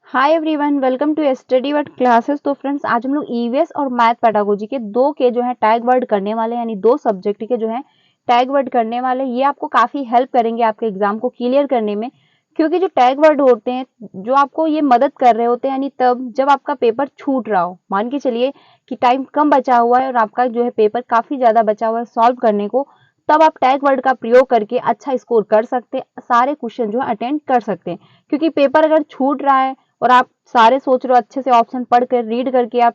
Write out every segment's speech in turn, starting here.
Hi everyone, welcome to study word classes. तो friends, आज हम लोग ईवीएस और मैथ पेडागोजी के दो के जो है टैग वर्ड करने वाले, यानी दो सब्जेक्ट के जो है टैग वर्ड करने वाले। ये आपको काफी हेल्प करेंगे आपके एग्जाम को क्लियर करने में, क्योंकि जो टैग वर्ड होते हैं जो आपको ये मदद कर रहे होते हैं, यानी तब जब आपका पेपर छूट रहा हो, मान के चलिए कि टाइम कम बचा हुआ है और आपका जो है पेपर काफी ज्यादा बचा हुआ है सॉल्व करने को, तब आप टैग वर्ड का प्रयोग करके अच्छा स्कोर कर सकते हैं, सारे क्वेश्चन जो है अटेंड कर सकते हैं। क्योंकि पेपर अगर छूट रहा है और आप सारे सोच रहे हो, अच्छे से ऑप्शन पढ़ कर रीड करके आप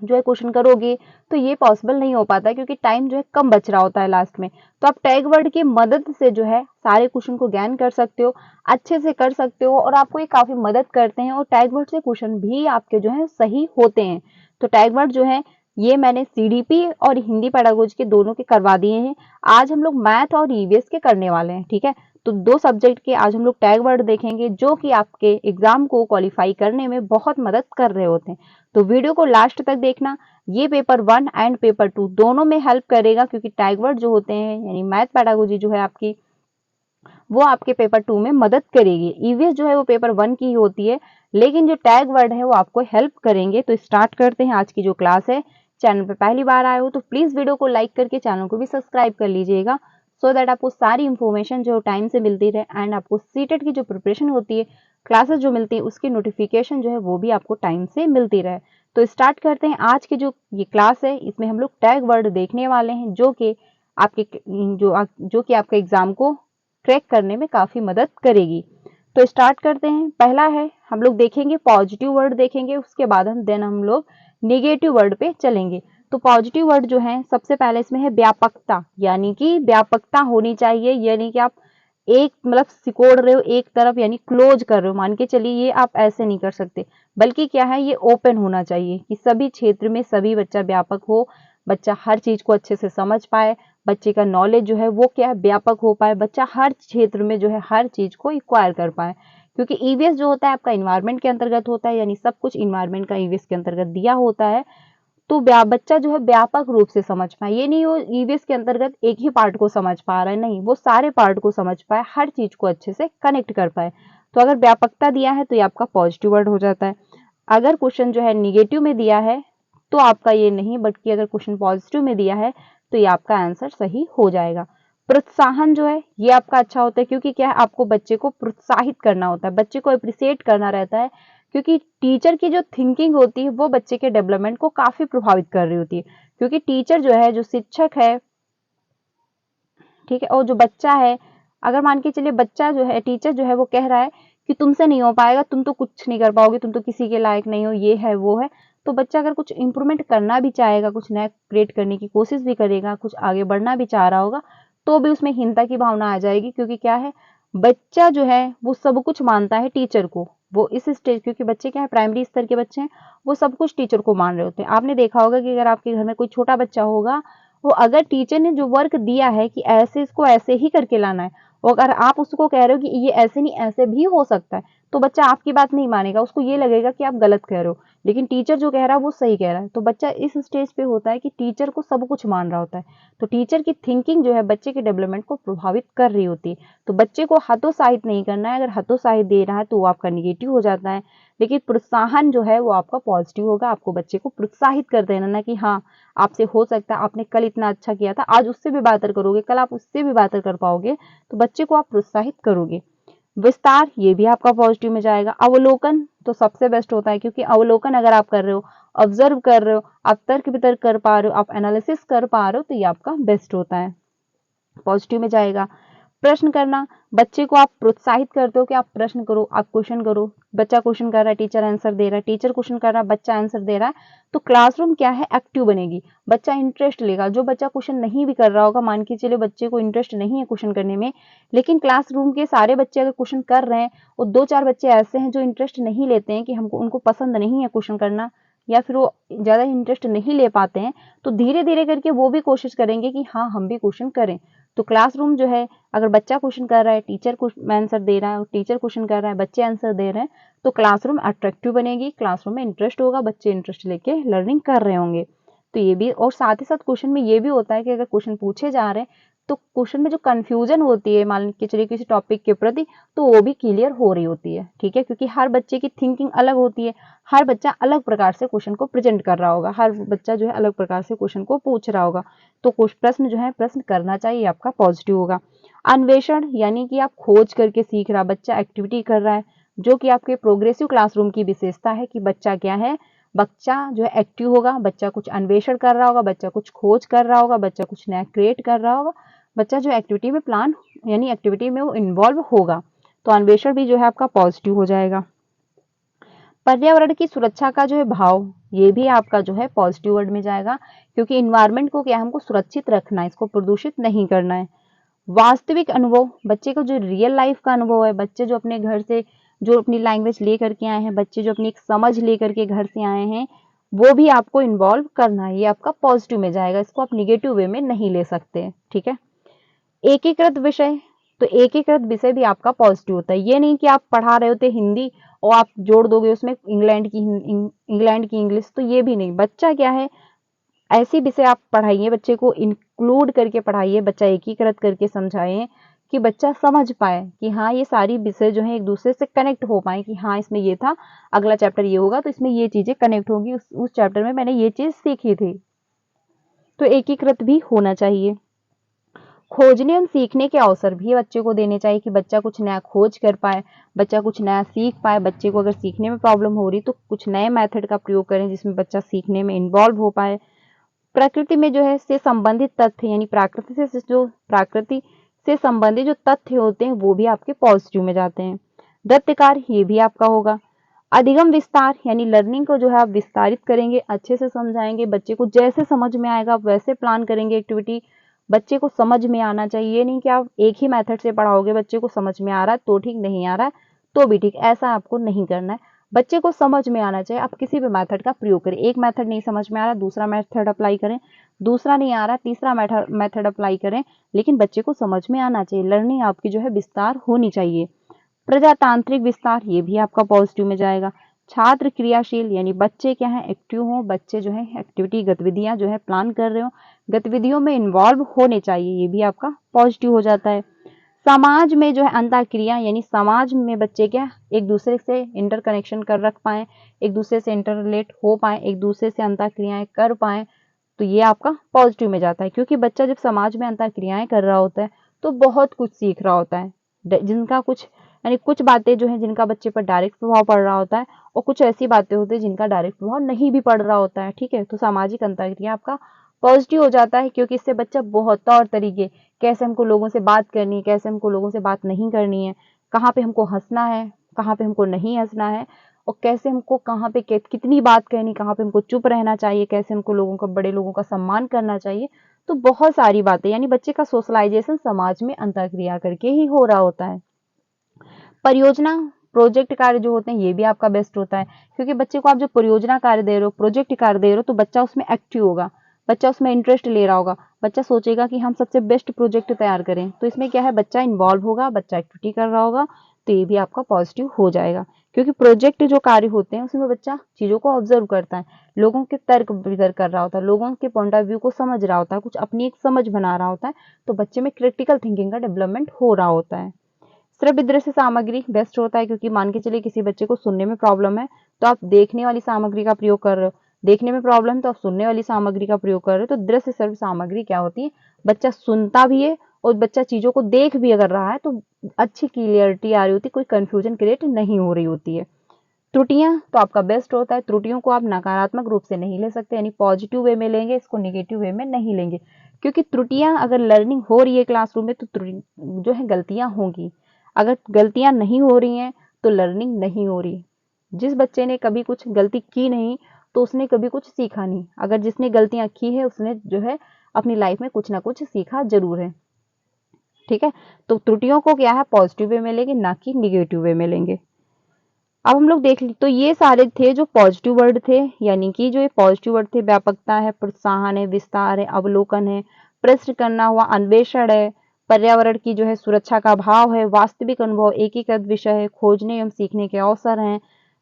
जो है क्वेश्चन करोगे, तो ये पॉसिबल नहीं हो पाता, क्योंकि टाइम जो है कम बच रहा होता है लास्ट में। तो आप टैग वर्ड की मदद से जो है सारे क्वेश्चन को ज्ञान कर सकते हो, अच्छे से कर सकते हो, और आपको ये काफी मदद करते हैं। और टैग वर्ड से क्वेश्चन भी आपके जो है सही होते हैं। तो टैग वर्ड जो है ये मैंने सीडीपी और हिंदी पेडागोजी के दोनों के करवा दिए हैं। आज हम लोग मैथ और ईवीएस के करने वाले हैं, ठीक है। तो दो सब्जेक्ट के आज हम लोग टैग वर्ड देखेंगे, जो कि आपके एग्जाम को क्वालिफाई करने में बहुत मदद कर रहे होते हैं। तो वीडियो को लास्ट तक देखना, ये पेपर 1 एंड पेपर 2 दोनों में हेल्प करेगा, क्योंकि टैग वर्ड जो होते हैं यानी मैथ पेडागोजी जो है आपकी, वो आपके पेपर 2 में मदद करेगी। ईवीएस जो है वो पेपर 1 की ही होती है, लेकिन जो टैग वर्ड है वो आपको हेल्प करेंगे। तो स्टार्ट करते हैं आज की जो क्लास है। चैनल पे पहली बार आए हो तो प्लीज वीडियो को लाइक करके चैनल को भी सब्सक्राइब कर लीजिएगा, सो दैट आपको सारी इंफॉर्मेशन जो टाइम से मिलती रहे, एंड आपको सीटेट की जो प्रिपरेशन होती है, क्लासेस जो मिलती है, उसकी नोटिफिकेशन जो है वो भी आपको टाइम से मिलती रहे। तो स्टार्ट करते हैं आज की जो ये क्लास है। इसमें हम लोग टैग वर्ड देखने वाले हैं, जो कि आपके जो कि आपके एग्जाम को क्रैक करने में काफी मदद करेगी। तो स्टार्ट करते हैं। पहला है, हम लोग देखेंगे पॉजिटिव वर्ड देखेंगे, उसके बाद हम लोग निगेटिव वर्ड पे चलेंगे। तो पॉजिटिव वर्ड जो है, सबसे पहले इसमें है व्यापकता, यानी कि व्यापकता होनी चाहिए, यानी कि आप एक मतलब सिकोड़ रहे हो एक तरफ, यानी क्लोज कर रहे हो, मान के चलिए ये आप ऐसे नहीं कर सकते, बल्कि क्या है, ये ओपन होना चाहिए कि सभी क्षेत्र में सभी बच्चा व्यापक हो, बच्चा हर चीज को अच्छे से समझ पाए, बच्चे का नॉलेज जो है वो क्या है, व्यापक हो पाए, बच्चा हर क्षेत्र में जो है हर चीज को एक्वायर कर पाए। क्योंकि ईवीएस जो होता है आपका इन्वायरमेंट के अंतर्गत होता है, यानी सब कुछ इन्वायरमेंट का ईवीएस के अंतर्गत दिया होता है। तो बच्चा जो है व्यापक रूप से समझ पाए, ये नहीं वो ईवीएस के अंतर्गत एक ही पार्ट को समझ पा रहा है, नहीं, वो सारे पार्ट को समझ पाए, हर चीज को अच्छे से कनेक्ट कर पाए। तो अगर व्यापकता दिया है तो ये आपका पॉजिटिव वर्ड हो जाता है। अगर क्वेश्चन जो है निगेटिव में दिया है तो आपका ये नहीं, बल्कि अगर क्वेश्चन पॉजिटिव में दिया है तो ये आपका आंसर सही हो जाएगा। प्रोत्साहन जो है ये आपका अच्छा होता है, क्योंकि क्या है, आपको बच्चे को प्रोत्साहित करना होता है, बच्चे को अप्रिसिएट करना रहता है, क्योंकि टीचर की जो थिंकिंग होती है वो बच्चे के डेवलपमेंट को काफी प्रभावित कर रही होती है। क्योंकि टीचर जो है, जो शिक्षक है, ठीक है, और जो बच्चा है, अगर मान के चलिए बच्चा जो है, टीचर जो है वो कह रहा है कि तुमसे नहीं हो पाएगा, तुम तो कुछ नहीं कर पाओगे, तुम तो किसी के लायक नहीं हो, ये है वो है, तो बच्चा अगर कुछ इंप्रूवमेंट करना भी चाहेगा, कुछ नया क्रिएट करने की कोशिश भी करेगा, कुछ आगे बढ़ना भी चाह रहा होगा, तो भी उसमें हीनता की भावना आ जाएगी। क्योंकि क्या है, बच्चा जो है वो सब कुछ मानता है टीचर को, वो इस स्टेज, क्योंकि बच्चे क्या है, प्राइमरी स्तर के बच्चे हैं, वो सब कुछ टीचर को मान रहे होते हैं। आपने देखा होगा कि अगर आपके घर में कोई छोटा बच्चा होगा, वो अगर टीचर ने जो वर्क दिया है कि ऐसे इसको ऐसे ही करके लाना है, और अगर आप उसको कह रहे हो कि ये ऐसे नहीं ऐसे भी हो सकता है, तो बच्चा आपकी बात नहीं मानेगा, उसको ये लगेगा कि आप गलत कह रहे हो। लेकिन टीचर जो कह रहा है वो सही कह रहा है। तो बच्चा इस स्टेज पे होता है कि टीचर को सब कुछ मान रहा होता है। तो टीचर की थिंकिंग जो है बच्चे के डेवलपमेंट को प्रभावित कर रही होती है। तो बच्चे को हतोत्साहित नहीं करना है, अगर हतोत्साहित दे रहा है तो वो आपका निगेटिव हो जाता है। लेकिन प्रोत्साहन जो है वो आपका पॉजिटिव होगा, आपको बच्चे को प्रोत्साहित कर देना, ना कि हाँ आपसे हो सकता है, आपने कल इतना अच्छा किया था, आज उससे भी बेहतर करोगे, कल आप उससे भी बेहतर कर पाओगे, तो बच्चे को आप प्रोत्साहित करोगे। विस्तार, ये भी आपका पॉजिटिव में जाएगा। अवलोकन तो सबसे बेस्ट होता है, क्योंकि अवलोकन अगर आप कर रहे हो, ऑब्जर्व कर रहे हो, आप तर्क वितर्क कर पा रहे हो, आप एनालिसिस कर पा रहे हो, तो ये आपका बेस्ट होता है, पॉजिटिव में जाएगा। प्रश्न करना, बच्चे को आप प्रोत्साहित करते हो कि आप प्रश्न करो, आप क्वेश्चन करो, बच्चा क्वेश्चन कर रहा है, टीचर आंसर दे रहा है, टीचर क्वेश्चन कर रहा है, बच्चा आंसर दे रहा है, तो क्लासरूम क्या है, एक्टिव बनेगी, बच्चा इंटरेस्ट लेगा। जो बच्चा क्वेश्चन नहीं भी कर रहा होगा, मान के चलिए बच्चे को इंटरेस्ट नहीं है क्वेश्चन करने में, लेकिन क्लासरूम के सारे बच्चे अगर क्वेश्चन कर रहे हैं, और 2-4 बच्चे ऐसे हैं जो इंटरेस्ट नहीं लेते हैं, कि हमको उनको पसंद नहीं है क्वेश्चन करना, या फिर वो ज्यादा इंटरेस्ट नहीं ले पाते हैं, तो धीरे धीरे करके वो भी कोशिश करेंगे कि हाँ हम भी क्वेश्चन करें। तो क्लासरूम जो है, अगर बच्चा क्वेश्चन कर रहा है, टीचर आंसर दे रहा है, टीचर क्वेश्चन कर रहा है, बच्चे आंसर दे रहे हैं, तो क्लासरूम अट्रैक्टिव बनेगी, क्लासरूम में इंटरेस्ट होगा, बच्चे इंटरेस्ट लेके लर्निंग कर रहे होंगे। तो ये भी, और साथ ही साथ क्वेश्चन में ये भी होता है कि अगर क्वेश्चन पूछे जा रहे हैं तो क्वेश्चन में जो कंफ्यूजन होती है मान के चलिए किसी टॉपिक के प्रति, तो वो भी क्लियर हो रही होती है। ठीक है, क्योंकि हर बच्चे की थिंकिंग अलग होती है, हर बच्चा अलग प्रकार से क्वेश्चन को प्रेजेंट कर रहा होगा, हर बच्चा जो है अलग प्रकार से क्वेश्चन को पूछ रहा होगा। तो प्रश्न जो है प्रश्न करना चाहिए आपका पॉजिटिव होगा। अन्वेषण यानी कि आप खोज करके सीख रहा, बच्चा एक्टिविटी कर रहा है, जो कि आपके प्रोग्रेसिव क्लासरूम की विशेषता है कि बच्चा क्या है, बच्चा जो है एक्टिव होगा, बच्चा कुछ अन्वेषण कर रहा होगा, बच्चा कुछ खोज कर रहा होगा, बच्चा कुछ नया क्रिएट कर रहा होगा, बच्चा जो एक्टिविटी में प्लान यानी एक्टिविटी में वो इन्वॉल्व होगा। तो अन्वेषण भी जो है आपका पॉजिटिव हो जाएगा। पर्यावरण की सुरक्षा का जो है भाव, ये भी आपका जो है पॉजिटिव वर्ड में जाएगा, क्योंकि इन्वायरमेंट को क्या हमको सुरक्षित रखना है, इसको प्रदूषित नहीं करना है। वास्तविक अनुभव, बच्चे को जो रियल लाइफ का अनुभव है, बच्चे जो अपने घर से जो अपनी लैंग्वेज लेकर के आए हैं, बच्चे जो अपनी एक समझ लेकर के घर से आए हैं, वो भी आपको इन्वॉल्व करना है, ये आपका पॉजिटिव में जाएगा, इसको आप निगेटिव वे में नहीं ले सकते। ठीक है, एकीकृत विषय, तो एकीकृत विषय भी आपका पॉजिटिव होता है। ये नहीं कि आप पढ़ा रहे होते हिंदी और आप जोड़ दोगे उसमें इंग्लैंड की इंग्लिश, तो ये भी नहीं। बच्चा क्या है, ऐसी विषय आप पढ़ाइए, बच्चे को इंक्लूड करके पढ़ाइए, बच्चा एकीकृत करके समझाएं कि बच्चा समझ पाए कि हाँ ये सारी विषय जो है एक दूसरे से कनेक्ट हो पाए, कि हाँ इसमें ये था, अगला चैप्टर ये होगा तो इसमें ये चीजें कनेक्ट होगी, उस चैप्टर में मैंने ये चीज सीखी थी। तो एकीकृत भी होना चाहिए। खोजने एवं सीखने के अवसर भी बच्चे को देने चाहिए कि बच्चा कुछ नया खोज कर पाए, बच्चा कुछ नया सीख पाए। बच्चे को अगर सीखने में प्रॉब्लम हो रही तो कुछ नए मेथड का प्रयोग करें जिसमें बच्चा सीखने में इन्वॉल्व हो पाए। प्रकृति में जो है से संबंधित तथ्य यानी प्रकृति से संबंधित जो तथ्य होते हैं वो भी आपके पॉजिटिव में जाते हैं। दत्त कार्य, ये भी आपका होगा। अधिगम विस्तार यानी लर्निंग को जो है आप विस्तारित करेंगे, अच्छे से समझाएंगे, बच्चे को जैसे समझ में आएगा वैसे प्लान करेंगे एक्टिविटी, बच्चे को समझ में आना चाहिए। ये नहीं कि आप एक ही मेथड से पढ़ाओगे, बच्चे को समझ में आ रहा है तो ठीक, नहीं आ रहा है तो भी ठीक, ऐसा आपको नहीं करना है। बच्चे को समझ में आना चाहिए, आप किसी भी मेथड का प्रयोग करें। एक मेथड नहीं समझ में आ रहा, दूसरा मेथड अप्लाई करें, दूसरा नहीं आ रहा, तीसरा मेथड अप्लाई करें, लेकिन बच्चे को समझ में आना चाहिए। लर्निंग आपकी जो है विस्तार होनी चाहिए। प्रजातांत्रिक विस्तार, ये भी आपका पॉजिटिव में जाएगा। छात्र क्रियाशील यानी बच्चे क्या है, एक्टिव हो, बच्चे जो है एक्टिविटी गतिविधियां जो है प्लान कर रहे हो, गतिविधियों में इन्वॉल्व होने चाहिए, ये भी आपका पॉजिटिव हो जाता है। समाज में जो है अंतःक्रिया यानी समाज में बच्चे क्या एक दूसरे से इंटर कनेक्शन कर रख पाए, एक दूसरे से इंटर रिलेट हो पाए, एक दूसरे से अंतःक्रियाएं कर पाए, तो ये आपका पॉजिटिव में जाता है। क्योंकि बच्चा जब समाज में अंतःक्रियाएं कर रहा होता है तो बहुत कुछ सीख रहा होता है, जिनका कुछ यानी कुछ बातें जो है जिनका बच्चे पर डायरेक्ट प्रभाव पड़ रहा होता है, और कुछ ऐसी बातें होती है जिनका डायरेक्ट प्रभाव नहीं भी पड़ रहा होता है। ठीक है, तो सामाजिक अंतःक्रिया आपका पॉजिटिव हो जाता है, क्योंकि इससे बच्चा बहुत तौर तरीके, कैसे हमको लोगों से बात करनी है, कैसे हमको लोगों से बात नहीं करनी है, कहाँ पे हमको हंसना है, कहाँ पे हमको नहीं हंसना है, और कैसे हमको कहाँ पे कितनी बात कहनी, कहाँ पे हमको चुप रहना चाहिए, कैसे हमको लोगों का, बड़े लोगों का सम्मान करना चाहिए। तो बहुत सारी बातें, यानी बच्चे का सोशलाइजेशन समाज में अंतःक्रिया करके ही हो रहा होता है। परियोजना प्रोजेक्ट कार्य जो होते हैं ये भी आपका बेस्ट होता है, क्योंकि बच्चे को आप जो परियोजना कार्य दे रहे हो, प्रोजेक्ट कार्य दे रहे हो, तो बच्चा उसमें एक्टिव होगा, बच्चा उसमें इंटरेस्ट ले रहा होगा, बच्चा सोचेगा कि हम सबसे बेस्ट प्रोजेक्ट तैयार करें। तो इसमें क्या है, बच्चा इन्वॉल्व होगा, बच्चा एक्टिविटी कर रहा होगा, तो ये भी आपका पॉजिटिव हो जाएगा। क्योंकि प्रोजेक्ट जो कार्य होते हैं उसमें बच्चा चीजों को ऑब्जर्व करता है, लोगों के तर्क वितर्क कर रहा होता है, लोगों के पॉइंट ऑफ व्यू को समझ रहा होता है, कुछ अपनी एक समझ बना रहा होता है, तो बच्चे में क्रिटिकल थिंकिंग का डेवलपमेंट हो रहा होता है। श्रव्य दृश्य सामग्री बेस्ट होता है, क्योंकि मान के चलिए किसी बच्चे को सुनने में प्रॉब्लम है तो आप देखने वाली सामग्री का प्रयोग कर रहे हो, देखने में प्रॉब्लम तो आप सुनने वाली सामग्री का प्रयोग कर रहे हो। तो दृश्य श्रव्य सामग्री क्या होती है, बच्चा सुनता भी है और बच्चा चीजों को देख भी अगर रहा है तो अच्छी क्लियरिटी आ रही होती है, कोई कंफ्यूजन क्रिएट नहीं हो रही होती है। त्रुटियां तो आपका बेस्ट होता है, त्रुटियों को आप नकारात्मक रूप से नहीं ले सकते, यानी पॉजिटिव वे में लेंगे, इसको निगेटिव वे में नहीं लेंगे, क्योंकि त्रुटियां अगर लर्निंग हो रही है क्लासरूम में तो जो है गलतियां होंगी, अगर गलतियां नहीं हो रही हैं तो लर्निंग नहीं हो रही। जिस बच्चे ने कभी कुछ गलती की नहीं तो उसने कभी कुछ सीखा नहीं, अगर जिसने गलतियां की है उसने जो है अपनी लाइफ में कुछ ना कुछ सीखा जरूर है। ठीक है, तो त्रुटियों को क्या है पॉजिटिव वे में लेंगे, ना कि निगेटिव वे में लेंगे। अब हम लोग देख ली, तो ये सारे थे जो पॉजिटिव वर्ड थे, यानी कि जो ये पॉजिटिव वर्ड थे, व्यापकता है, प्रोत्साहन है, विस्तार है, अवलोकन है, प्रश्न करना हुआ, अन्वेषण है, पर्यावरण की जो है सुरक्षा का भाव है, वास्तविक अनुभव, एकीकृत विषय है, खोजने एवं सीखने के अवसर हैं।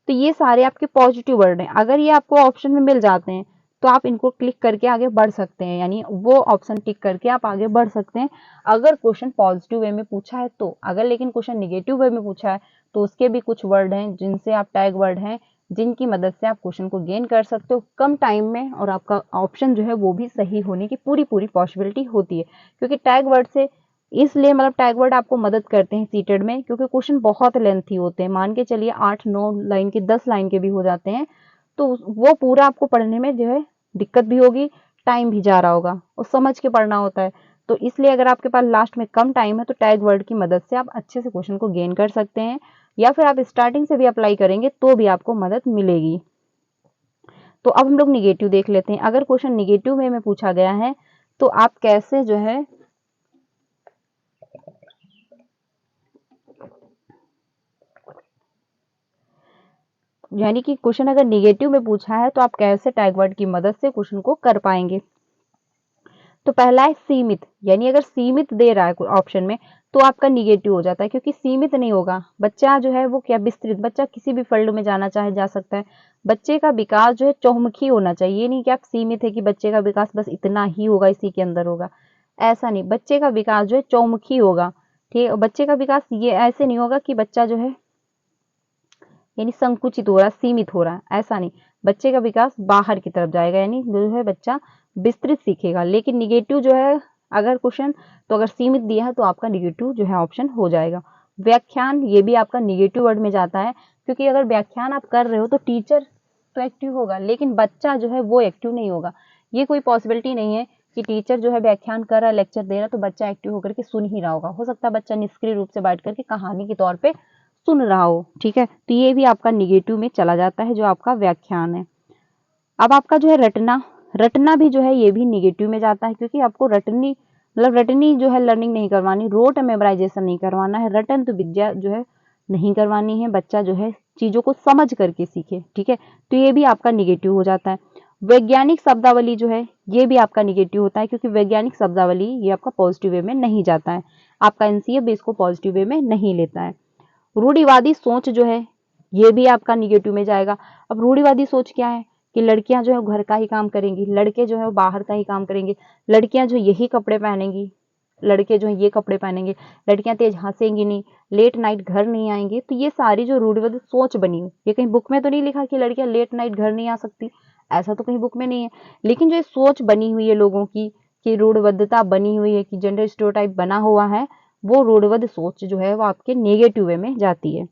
तो ये सारे आपके पॉजिटिव वर्ड हैं। अगर ये आपको ऑप्शन में मिल जाते हैं तो आप इनको क्लिक करके आगे बढ़ सकते हैं, यानी वो ऑप्शन टिक करके आप आगे बढ़ सकते हैं अगर क्वेश्चन पॉजिटिव वे में पूछा है तो। अगर लेकिन क्वेश्चन निगेटिव वे में पूछा है तो उसके भी कुछ वर्ड हैं जिनसे आप टैग वर्ड हैं जिनकी मदद से आप क्वेश्चन को गेन कर सकते हो कम टाइम में, और आपका ऑप्शन जो है वो भी सही होने की पूरी पॉसिबिलिटी होती है। क्योंकि टैग वर्ड से इसलिए मतलब टैग वर्ड आपको मदद करते हैं सीटेड में, क्योंकि क्वेश्चन बहुत लेंथी होते हैं, मान के चलिए 8-9 लाइन के 10 लाइन के भी हो जाते हैं, तो वो पूरा आपको पढ़ने में जो है दिक्कत भी होगी, टाइम भी जा रहा होगा और समझ के पढ़ना होता है। तो इसलिए अगर आपके पास लास्ट में कम टाइम है तो टैग वर्ड की मदद से आप अच्छे से क्वेश्चन को गेन कर सकते हैं, या फिर आप स्टार्टिंग से भी अप्लाई करेंगे तो भी आपको मदद मिलेगी। तो अब हम लोग निगेटिव देख लेते हैं। अगर क्वेश्चन निगेटिव वे में पूछा गया है तो आप कैसे जो है यानी कि क्वेश्चन अगर निगेटिव में पूछा है तो आप कैसे टैग वर्ड की मदद से क्वेश्चन को कर पाएंगे। तो पहला है सीमित, यानी अगर सीमित दे रहा है ऑप्शन में तो आपका निगेटिव हो जाता है, क्योंकि सीमित नहीं होगा। बच्चा जो है वो क्या विस्तृत, बच्चा किसी भी फील्ड में जाना चाहे जा सकता है। बच्चे का विकास जो है चौमुखी होना चाहिए, ये नहीं कि आप सीमित है कि बच्चे का विकास बस इतना ही होगा, इसी के अंदर होगा, ऐसा नहीं। बच्चे का विकास जो है चौमुखी होगा, ठीक है। बच्चे का विकास ये ऐसे नहीं होगा कि बच्चा जो है यानी संकुचित हो रहा, सीमित हो रहा, ऐसा नहीं। बच्चे का विकास बाहर की तरफ जाएगा, यानी जो है बच्चा विस्तृत सीखेगा। लेकिन निगेटिव जो है अगर क्वेश्चन तो अगर सीमित दिया है तो आपका निगेटिव जो है ऑप्शन हो जाएगा। व्याख्यान ये भी आपका निगेटिव वर्ड में जाता है, क्योंकि अगर व्याख्यान आप कर रहे हो तो टीचर तो एक्टिव होगा लेकिन बच्चा जो है वो एक्टिव नहीं होगा। ये कोई पॉसिबिलिटी नहीं है कि टीचर जो है व्याख्यान कर रहा है, लेक्चर दे रहा है तो बच्चा एक्टिव होकर के सुन ही रहा होगा। हो सकता है बच्चा निष्क्रिय रूप से बैठ करके कहानी के तौर पे सुन रहा हो, ठीक है। तो ये भी आपका निगेटिव में चला जाता है जो आपका व्याख्यान है। अब आपका जो है रटना, रटना भी जो है ये भी निगेटिव में जाता है, क्योंकि आपको रटनी मतलब रटनी जो है लर्निंग नहीं करवानी, रोट मेमोराइजेशन नहीं करवाना है, रटन तो विद्या जो है नहीं करवानी है। बच्चा जो है चीजों को समझ करके सीखे, ठीक है। तो ये भी आपका निगेटिव हो जाता है। वैज्ञानिक शब्दावली जो है ये भी आपका निगेटिव होता है, क्योंकि वैज्ञानिक शब्दावली ये आपका पॉजिटिव वे में नहीं जाता है। आपका एनसीए भी इसको पॉजिटिव वे में नहीं लेता है। रूढ़िवादी सोच जो है ये भी आपका निगेटिव में जाएगा। अब रूढ़िवादी सोच क्या है कि लड़कियां जो है घर का ही काम करेंगी, लड़के जो है वो बाहर का ही काम करेंगे, लड़कियां जो यही कपड़े पहनेंगी, लड़के जो है ये कपड़े पहनेंगे, लड़कियां तेज हंसेंगी नहीं, लेट नाइट घर नहीं आएंगे। तो ये सारी जो रूढ़िवादी सोच बनी हुई, ये कहीं बुक में तो नहीं लिखा कि लड़कियां लेट नाइट घर नहीं आ सकती, ऐसा तो कहीं बुक में नहीं है। लेकिन जो सोच बनी हुई है लोगों की कि रूढ़िबद्धता बनी हुई है कि जेंडर स्टेरियोटाइप बना हुआ है, वो रूढ़िबद्ध सोच जो है वो आपके नेगेटिव वे में जाती है।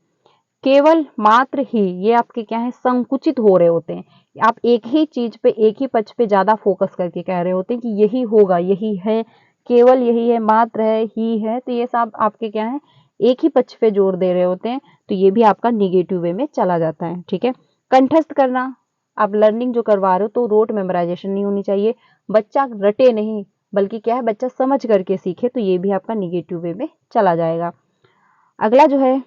केवल मात्र ही ये आपके क्या है संकुचित हो रहे होते हैं। आप एक ही चीज पे एक ही पक्ष पे ज्यादा फोकस करके कह रहे होते हैं कि यही होगा, यही है, केवल यही है, मात्र है, ही है। तो ये सब आपके क्या है एक ही पक्ष पे जोर दे रहे होते हैं, तो ये भी आपका निगेटिव वे में चला जाता है, ठीक है। कंठस्थ करना, आप लर्निंग जो करवा रहे हो तो रोट मेमोराइजेशन नहीं होनी चाहिए, बच्चा रटे नहीं बल्कि क्या है बच्चा समझ करके सीखे, तो ये भी आपका निगेटिव वे में चला जाएगा। अगला जो है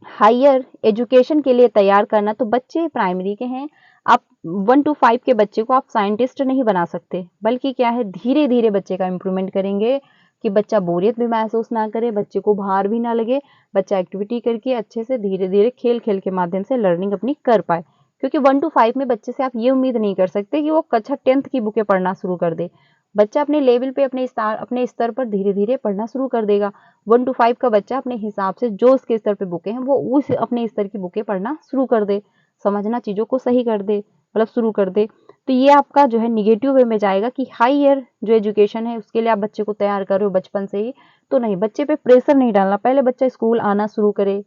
हायर एजुकेशन के लिए तैयार करना, तो बच्चे प्राइमरी के हैं, आप 1 to 5 के बच्चे को आप साइंटिस्ट नहीं बना सकते, बल्कि क्या है धीरे धीरे बच्चे का इम्प्रूवमेंट करेंगे कि बच्चा बोरियत भी महसूस ना करे, बच्चे को भार भी ना लगे, बच्चा एक्टिविटी करके अच्छे से धीरे धीरे खेल खेल के माध्यम से लर्निंग अपनी कर पाए। क्योंकि 1 to 5 में बच्चे से आप ये उम्मीद नहीं कर सकते कि वो कक्षा 10th की बुकें पढ़ना शुरू कर दे। बच्चा अपने लेवल पे अपने स्तर पर धीरे धीरे पढ़ना शुरू कर देगा। 1 to 5 का बच्चा अपने हिसाब से जो उसके स्तर पे बुकें हैं वो उस अपने स्तर की बुकें पढ़ना शुरू कर दे, समझना चीजों को सही कर दे, मतलब शुरू कर दे। तो ये आपका जो है निगेटिव वे में जाएगा कि हायर जो एजुकेशन है उसके लिए आप बच्चे को तैयार कर रहे हो बचपन से ही, तो नहीं, बच्चे पे प्रेशर नहीं डालना। पहले बच्चा स्कूल आना शुरू करे,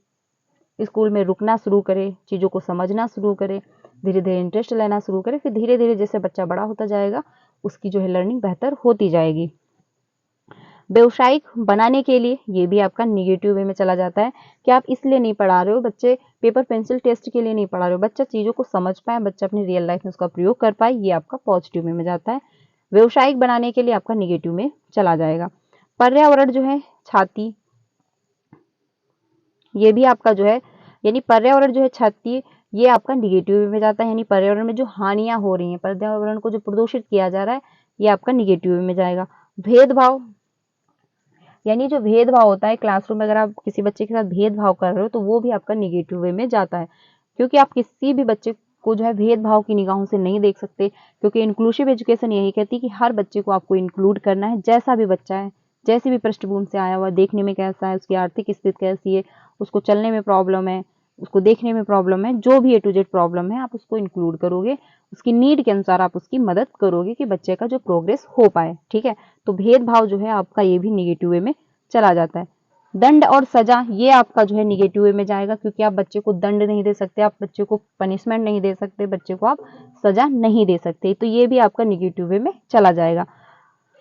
स्कूल में रुकना शुरू करे, चीजों को समझना शुरू करे, धीरे धीरे इंटरेस्ट लेना शुरू करे, फिर धीरे धीरे जैसे बच्चा बड़ा होता जाएगा उसकी जो है लर्निंग बेहतर होती जाएगी। व्यवसायिक बनाने के लिए ये भी आपका निगेटिव वे में चला जाता है कि आप इसलिए नहीं पढ़ा रहे हो बच्चे पेपर पेंसिल टेस्ट के लिए नहीं पढ़ा रहे हो, बच्चा चीजों को समझ पाए, बच्चा अपनी रियल लाइफ में उसका प्रयोग कर पाए, ये आपका पॉजिटिव वे में जाता है। व्यवसायिक बनाने के लिए आपका निगेटिव में चला जाएगा। पर्यावरण जो है छाती, ये भी आपका जो है यानी पर्यावरण जो है क्षति, ये आपका निगेटिव में जाता है, यानी पर्यावरण में जो हानियां हो रही हैं, पर्यावरण को जो प्रदूषित किया जा रहा है, ये आपका निगेटिव में जाएगा। भेदभाव, यानी जो भेदभाव होता है क्लासरूम में, अगर आप किसी बच्चे के साथ भेदभाव कर रहे हो तो वो भी आपका निगेटिव वे में जाता है, क्योंकि आप किसी भी बच्चे को जो है भेदभाव की निगाहों से नहीं देख सकते, क्योंकि इंक्लूसिव एजुकेशन यही कहती है कि हर बच्चे को आपको इंक्लूड करना है, जैसा भी बच्चा है, जैसे भी पृष्ठभूमि से आया हुआ, देखने में कैसा है, उसकी आर्थिक स्थिति कैसी है, उसको चलने में प्रॉब्लम है, उसको देखने में प्रॉब्लम है, जो भी A to Z प्रॉब्लम है आप उसको इंक्लूड करोगे, उसकी नीड के अनुसार आप उसकी मदद करोगे कि बच्चे का जो प्रोग्रेस हो पाए। ठीक है, तो भेदभाव जो है आपका ये भी निगेटिव वे में चला जाता है। दंड और सजा ये आपका जो है निगेटिव वे में जाएगा, क्योंकि आप बच्चे को दंड नहीं दे सकते, आप बच्चे को पनिशमेंट नहीं दे सकते, बच्चे को आप सजा नहीं दे सकते, तो ये भी आपका निगेटिव वे में चला जाएगा।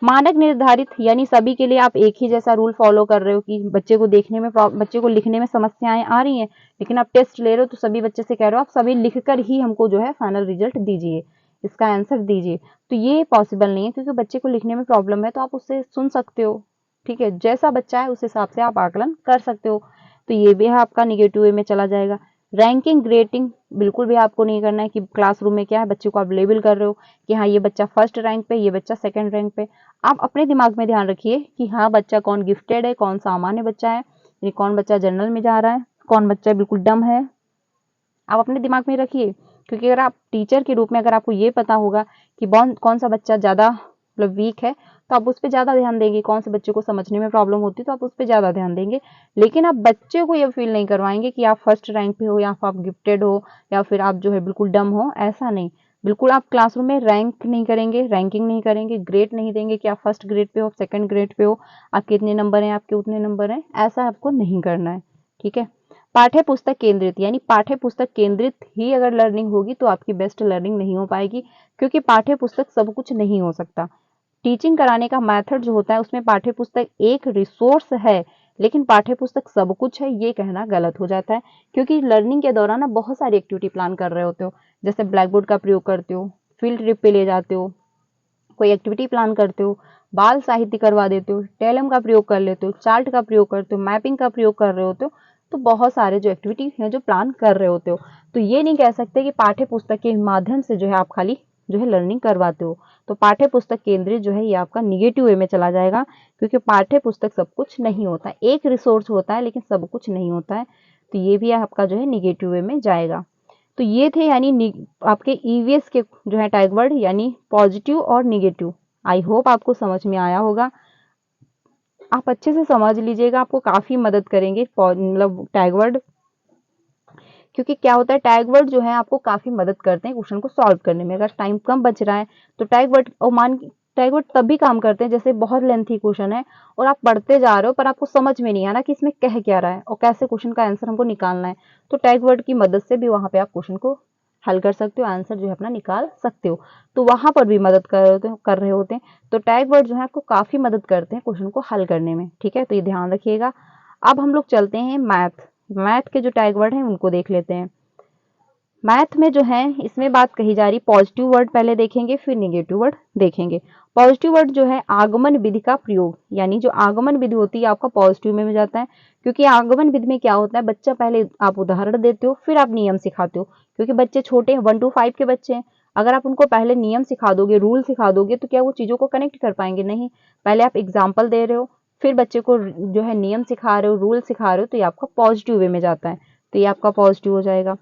मानक निर्धारित यानी सभी के लिए आप एक ही जैसा रूल फॉलो कर रहे हो कि बच्चे को देखने में बच्चे को लिखने में समस्याएं आ रही हैं, लेकिन आप टेस्ट ले रहे हो तो सभी बच्चे से कह रहे हो आप सभी लिखकर ही हमको जो है फाइनल रिजल्ट दीजिए, इसका आंसर दीजिए, तो ये पॉसिबल नहीं है, क्योंकि बच्चे को लिखने में प्रॉब्लम है तो आप उससे सुन सकते हो। ठीक है, जैसा बच्चा है उस हिसाब से आप आकलन कर सकते हो, तो ये भी आपका निगेटिव वे में चला जाएगा। रैंकिंग ग्रेडिंग बिल्कुल भी आपको नहीं करना है कि क्लासरूम में क्या है, बच्चे को आप लेबल कर रहे हो कि हाँ ये बच्चा फर्स्ट रैंक पे, ये बच्चा सेकंड रैंक पे। आप अपने दिमाग में ध्यान रखिए कि हाँ बच्चा कौन गिफ्टेड है, कौन सामान्य बच्चा है, यानी कौन बच्चा जनरल में जा रहा है, कौन बच्चा बिल्कुल डम है, आप अपने दिमाग में रखिए। क्योंकि अगर आप टीचर के रूप में अगर आपको ये पता होगा कि कौन सा बच्चा ज़्यादा मतलब वीक है, तो आप उस पर ज़्यादा ध्यान देंगे, कौन से बच्चे को समझने में प्रॉब्लम होती है तो आप उस पर ज़्यादा ध्यान देंगे। लेकिन आप बच्चे को ये फील नहीं करवाएंगे कि आप फर्स्ट रैंक पे हो या आप गिफ्टेड हो या फिर आप जो है बिल्कुल डम हो, ऐसा नहीं। बिल्कुल आप क्लासरूम में रैंक नहीं करेंगे, रैंकिंग नहीं करेंगे, ग्रेड नहीं देंगे कि आप फर्स्ट ग्रेड पे हो, सेकंड ग्रेड पे हो, आपके इतने नंबर हैं, आपके उतने नंबर हैं, ऐसा आपको नहीं करना है। ठीक है, पाठ्य पुस्तक केंद्रित यानी पाठ्य पुस्तक केंद्रित ही अगर लर्निंग होगी तो आपकी बेस्ट लर्निंग नहीं हो पाएगी, क्योंकि पाठ्य पुस्तक सब कुछ नहीं हो सकता। टीचिंग कराने का मेथड जो होता है उसमें पाठ्य पुस्तक एक रिसोर्स है, लेकिन पाठ्य पुस्तक सब कुछ है ये कहना गलत हो जाता है, क्योंकि लर्निंग के दौरान आप बहुत सारी एक्टिविटी प्लान कर रहे होते हो, जैसे ब्लैक बोर्ड का प्रयोग करते हो, फील्ड ट्रिप पे ले जाते हो, कोई एक्टिविटी प्लान करते हो, बाल साहित्य करवा देते हो, टेलम का प्रयोग कर लेते हो, चार्ट का प्रयोग करते हो, मैपिंग का प्रयोग कर रहे होते हो, तो बहुत सारे जो एक्टिविटी हैं जो प्लान कर रहे होते हो, तो ये नहीं कह सकते कि पाठ्य पुस्तक के माध्यम से जो है आप खाली जो है लर्निंग करवाते हो। तो पाठ्य पुस्तक केंद्रित जो है ये आपका निगेटिव वे में चला जाएगा, क्योंकि पाठ्य पुस्तक सब कुछ नहीं होता है, एक रिसोर्स होता है लेकिन सब कुछ नहीं होता है, तो ये भी आपका जो है निगेटिव वे में जाएगा। तो ये थे यानी आपके ईवीएस के जो है टैग वर्ड यानी पॉजिटिव और निगेटिव। आई होप आपको समझ में आया होगा, आप अच्छे से समझ लीजिएगा, आपको काफी मदद करेंगे मतलब टैग वर्ड, क्योंकि क्या होता है टैग वर्ड जो है आपको काफी मदद करते हैं क्वेश्चन को सॉल्व करने में। अगर टाइम कम बच रहा है तो टैग वर्ड और टैग वर्ड तब भी काम करते हैं जैसे बहुत लेंथी क्वेश्चन है और आप पढ़ते जा रहे हो पर आपको समझ में नहीं आ रहा कि इसमें कह क्या रहा है और कैसे क्वेश्चन का आंसर हमको निकालना है, तो टैग वर्ड की मदद से भी वहां पे आप क्वेश्चन को हल कर सकते हो, आंसर जो है अपना निकाल सकते हो, तो वहां पर भी मदद कर रहे होते हैं। तो टैग वर्ड जो है आपको काफी मदद करते हैं क्वेश्चन को हल करने में। ठीक है, तो ये ध्यान रखिएगा। अब हम लोग चलते हैं मैथ के जो टैग वर्ड हैं उनको देख लेते हैं। मैथ में जो है इसमें बात कही जा रही, पॉजिटिव वर्ड पहले देखेंगे फिर निगेटिव वर्ड देखेंगे। पॉजिटिव वर्ड जो है आगमन विधि का प्रयोग, यानी जो आगमन विधि होती है आपका पॉजिटिव में जाता है, क्योंकि आगमन विधि में क्या होता है बच्चा पहले आप उदाहरण देते हो फिर आप नियम सिखाते हो, क्योंकि बच्चे छोटे हैं 1 to 5 के बच्चे हैं, अगर आप उनको पहले नियम सिखा दोगे, रूल सिखा दोगे तो क्या वो चीजों को कनेक्ट कर पाएंगे? नहीं, पहले आप एग्जाम्पल दे रहे हो फिर बच्चे को जो है नियम सिखा रहे हो, रूल सिखा रहे हो, तो ये आपका पॉजिटिव वे में जाता है, तो ये आपका पॉजिटिव हो जाएगा।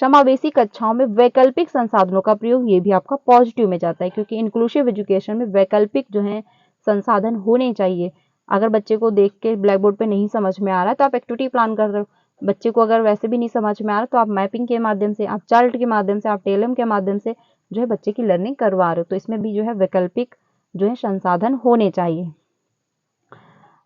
समावेशी कक्षाओं में वैकल्पिक संसाधनों का प्रयोग, ये भी आपका पॉजिटिव में जाता है, क्योंकि इंक्लूसिव एजुकेशन में वैकल्पिक जो है संसाधन होने चाहिए। अगर बच्चे को देख के ब्लैक बोर्ड पे नहीं समझ में आ रहा है तो आप एक्टिविटी प्लान कर रहे हो, बच्चे को अगर वैसे भी नहीं समझ में आ रहा तो आप मैपिंग के माध्यम से, आप चार्ट के माध्यम से, आप टेलम के माध्यम से जो है बच्चे की लर्निंग करवा रहे हो, तो इसमें भी जो है वैकल्पिक जो है संसाधन होने चाहिए।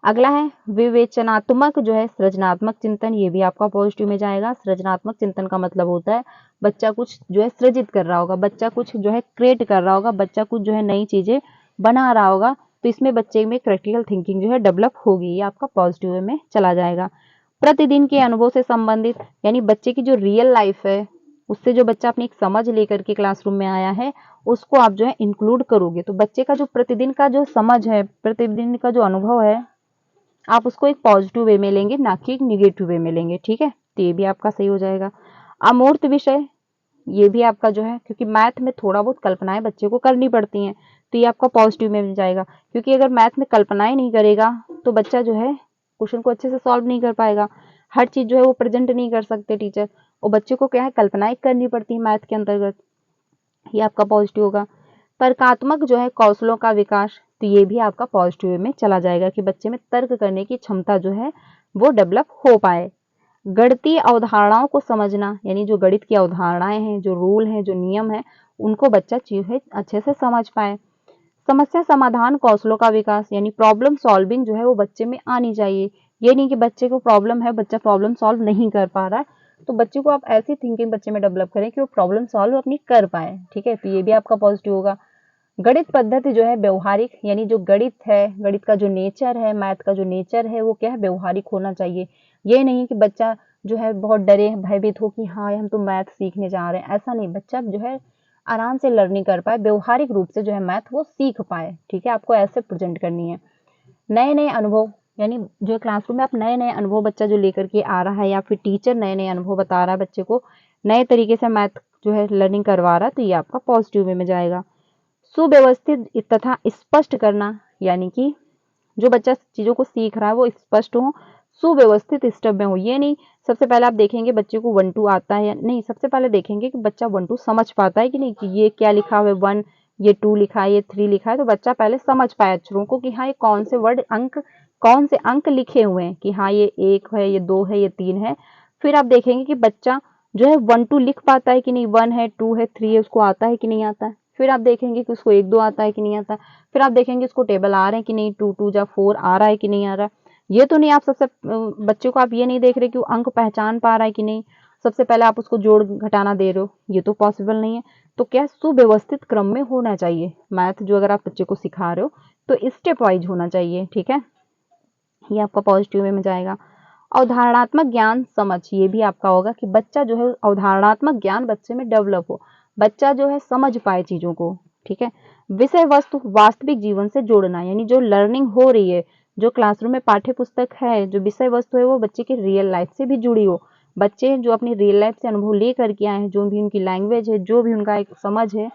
अगला है विवेचनात्मक जो है सृजनात्मक चिंतन, ये भी आपका पॉजिटिव में जाएगा। सृजनात्मक चिंतन का मतलब होता है बच्चा कुछ जो है सृजित कर रहा होगा, बच्चा कुछ जो है क्रिएट कर रहा होगा, बच्चा कुछ जो है नई चीजें बना रहा होगा, तो इसमें बच्चे में क्रिटिकल थिंकिंग जो है डेवलप होगी, ये आपका पॉजिटिव में चला जाएगा। प्रतिदिन के अनुभव से संबंधित, यानी बच्चे की जो रियल लाइफ है उससे जो बच्चा अपनी एक समझ लेकर के क्लासरूम में आया है उसको आप जो है इंक्लूड करोगे, तो बच्चे का जो प्रतिदिन का जो समझ है, प्रतिदिन का जो अनुभव है, आप उसको एक पॉजिटिव वे में लेंगे, ना कि एक निगेटिव वे में लेंगे। ठीक है, तो ये भी आपका सही हो जाएगा। अमूर्त विषय, ये भी आपका जो है, क्योंकि मैथ में थोड़ा बहुत कल्पनाएं बच्चे को करनी पड़ती हैं, तो ये आपका पॉजिटिव में जाएगा, क्योंकि अगर मैथ में कल्पनाएं नहीं करेगा तो बच्चा जो है क्वेश्चन को अच्छे से सॉल्व नहीं कर पाएगा, हर चीज जो है वो प्रेजेंट नहीं कर सकते टीचर, और बच्चे को क्या है कल्पनाएं करनी पड़ती है मैथ के अंतर्गत, ये आपका पॉजिटिव होगा। तर्कात्मक जो है कौशलों का विकास, तो ये भी आपका पॉजिटिव वे में चला जाएगा कि बच्चे में तर्क करने की क्षमता जो है वो डेवलप हो पाए। गणितीय अवधारणाओं को समझना, यानी जो गणित की अवधारणाएं हैं, जो रूल हैं, जो नियम है, उनको बच्चा चीजें अच्छे से समझ पाए। समस्या समाधान कौशलों का विकास, यानी प्रॉब्लम सॉल्विंग जो है वो बच्चे में आनी चाहिए। ये नहीं कि बच्चे को प्रॉब्लम है, बच्चा प्रॉब्लम सॉल्व नहीं कर पा रहा है, तो बच्चे को आप ऐसी थिंकिंग बच्चे में डेवलप करें कि वो प्रॉब्लम सॉल्व अपनी कर पाए। ठीक है, तो ये भी आपका पॉजिटिव होगा। गणित पद्धति जो है व्यवहारिक, यानी जो गणित है, गणित का जो नेचर है, मैथ का जो नेचर है, वो क्या है व्यवहारिक होना चाहिए। ये नहीं कि बच्चा जो है बहुत डरे भयभीत हो कि हाँ हम तो मैथ सीखने जा रहे हैं, ऐसा नहीं। बच्चा जो है आराम से लर्निंग कर पाए, व्यवहारिक रूप से जो है मैथ वो सीख पाए। ठीक है, आपको ऐसे प्रेजेंट करनी है। नए नए अनुभव, यानी जो क्लासरूम में आप नए नए अनुभव बच्चा जो लेकर के आ रहा है, या फिर टीचर नए नए अनुभव बता रहा है बच्चे को, नए तरीके से मैथ जो है लर्निंग करवा रहा है, तो ये आपका पॉजिटिव वे में जाएगा। सुव्यवस्थित तथा स्पष्ट करना, यानी कि जो बच्चा चीजों को सीख रहा है वो स्पष्ट हो, सुव्यवस्थित स्टेप में हो। ये नहीं सबसे पहले आप देखेंगे बच्चे को 1 2 आता है या नहीं, सबसे पहले देखेंगे कि बच्चा 1 2 समझ पाता है कि नहीं, कि ये क्या लिखा हुआ है 1, ये 2 लिखा है, ये 3 लिखा है, तो बच्चा पहले समझ पाए अक्षरों को कि हाँ ये कौन से वर्ड अंक, कौन से अंक लिखे हुए हैं, कि हाँ ये 1 है, ये 2 है, ये 3 है। फिर आप देखेंगे कि बच्चा जो है 1 2 लिख पाता है कि नहीं, 1 है, 2 है, 3 है, उसको आता है कि नहीं आता है। फिर आप देखेंगे कि उसको 1 2 आता है कि नहीं आता है। फिर आप देखेंगे उसको टेबल आ रहे हैं कि नहीं, 2 2 जा 4 आ रहा है कि नहीं आ रहा है। ये तो नहीं आप सबसे बच्चे को आप ये नहीं देख रहे कि वो अंक पहचान पा रहा है कि नहीं, सबसे पहले आप उसको जोड़ घटाना दे रहे हो, ये तो पॉसिबल नहीं है। तो क्या सुव्यवस्थित क्रम में होना चाहिए मैथ, जो अगर आप बच्चे को सिखा रहे हो तो स्टेप वाइज होना चाहिए। ठीक है, ये आपका पॉजिटिव वे में जाएगा। अवधारणात्मक ज्ञान समझ, ये भी आपका होगा कि बच्चा जो है अवधारणात्मक ज्ञान बच्चे में डेवलप हो, बच्चा जो है समझ पाए चीजों को। ठीक है, विषय वस्तु वास्तविक जीवन से जोड़ना, यानी जो लर्निंग हो रही है, जो क्लासरूम में पाठ्य पुस्तक है, जो विषय वस्तु है, वो बच्चे की रियल लाइफ से भी जुड़ी हो। बच्चे जो अपनी रियल लाइफ से अनुभव ले करके आए हैं, जो भी उनकी लैंग्वेज है, जो भी उनका एक समझ है,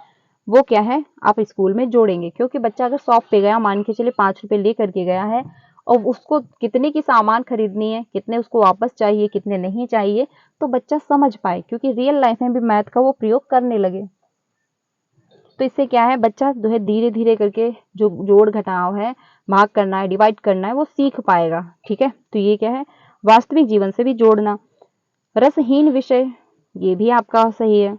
वो क्या है आप स्कूल में जोड़ेंगे। क्योंकि बच्चा अगर शॉप पे गया, मान के चले 5 रुपए ले करके गया है, और उसको कितने की सामान खरीदनी है, कितने उसको वापस चाहिए, कितने नहीं चाहिए, तो बच्चा समझ पाए, क्योंकि रियल लाइफ में भी मैथ का वो प्रयोग करने लगे। तो इससे क्या है बच्चा जो है धीरे धीरे करके जो जोड़ घटाव है, भाग करना है, डिवाइड करना है, वो सीख पाएगा। ठीक है, तो ये क्या है वास्तविक जीवन से भी जोड़ना। रसहीन विषय, ये भी आपका सही है।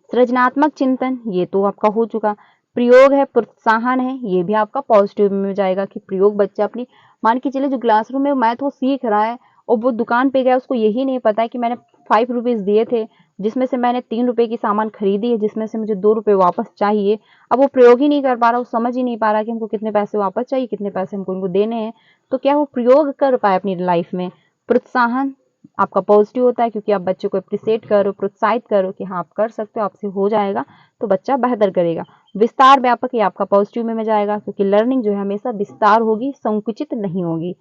सृजनात्मक चिंतन, ये तो आपका हो चुका। प्रयोग है, प्रोत्साहन है, ये भी आपका पॉजिटिव में जाएगा कि प्रयोग बच्चा अपनी, मान के चले जो क्लासरूम में मैथ वो सीख रहा है और वो दुकान पे गया, उसको यही नहीं पता है कि मैंने 5 रुपीज दिए थे, जिसमें से मैंने 3 रुपए की सामान खरीदी है, जिसमें से मुझे 2 रुपए वापस चाहिए। अब वो प्रयोग ही नहीं कर पा रहा, वो समझ ही नहीं पा रहा कि हमको कितने पैसे वापस चाहिए, कितने पैसे हमको इनको देने हैं। तो क्या वो प्रयोग कर पाए अपनी लाइफ में। प्रोत्साहन आपका पॉजिटिव होता है, क्योंकि आप बच्चे को अप्रिशिएट करो, प्रोत्साहित करो कि हाँ आप कर सकते हो, आपसे हो जाएगा, तो बच्चा बेहतर करेगा। विस्तार व्यापक, ये आपका पॉजिटिव में जाएगा, क्योंकि लर्निंग जो है हमेशा विस्तार होगी, संकुचित नहीं होगी।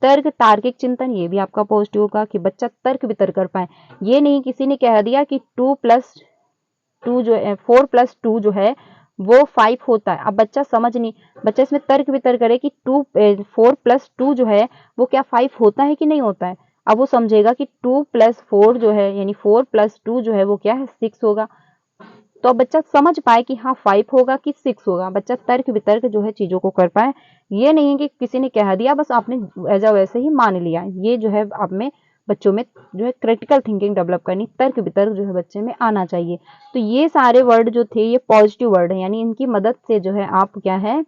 तर्क तार्किक चिंतन, ये भी आपका पॉजिटिव होगा कि बच्चा तर्क वितर्क कर पाए। ये नहीं किसी ने कह दिया कि 2+2 जो है 4+2 जो है वो 5 होता है, अब बच्चा समझ नहीं, बच्चा इसमें तर्क वितर्क करे कि 4+2 जो है वो क्या 5 होता है कि नहीं होता है। अब वो समझेगा कि 2+4 जो है, यानी 4+2 जो है वो क्या है 6 होगा। तो अब बच्चा समझ पाए कि हाँ 5 होगा कि 6 होगा, बच्चा तर्क वितर्क जो है चीजों को कर पाए। ये नहीं है कि किसी ने कह दिया बस आपने ऐसा वैसे ही मान लिया। ये जो है आप में बच्चों में जो है क्रिटिकल थिंकिंग डेवलप करनी, तर्क वितर्क जो है बच्चे में आना चाहिए। तो ये सारे वर्ड जो थे ये पॉजिटिव वर्ड है, यानी इनकी मदद से जो है आप क्या है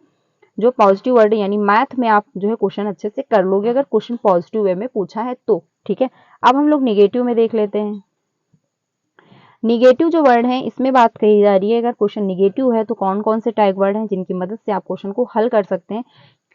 जो पॉजिटिव वर्ड है, यानी मैथ में आप जो है क्वेश्चन अच्छे से कर लोगे, अगर क्वेश्चन पॉजिटिव वे में पूछा है तो। ठीक है, अब हम लोग निगेटिव में देख लेते हैं। निगेटिव जो वर्ड है इसमें बात कही जा रही है, अगर क्वेश्चन निगेटिव है तो कौन कौन से टाइप वर्ड हैं जिनकी मदद से आप क्वेश्चन को हल कर सकते हैं।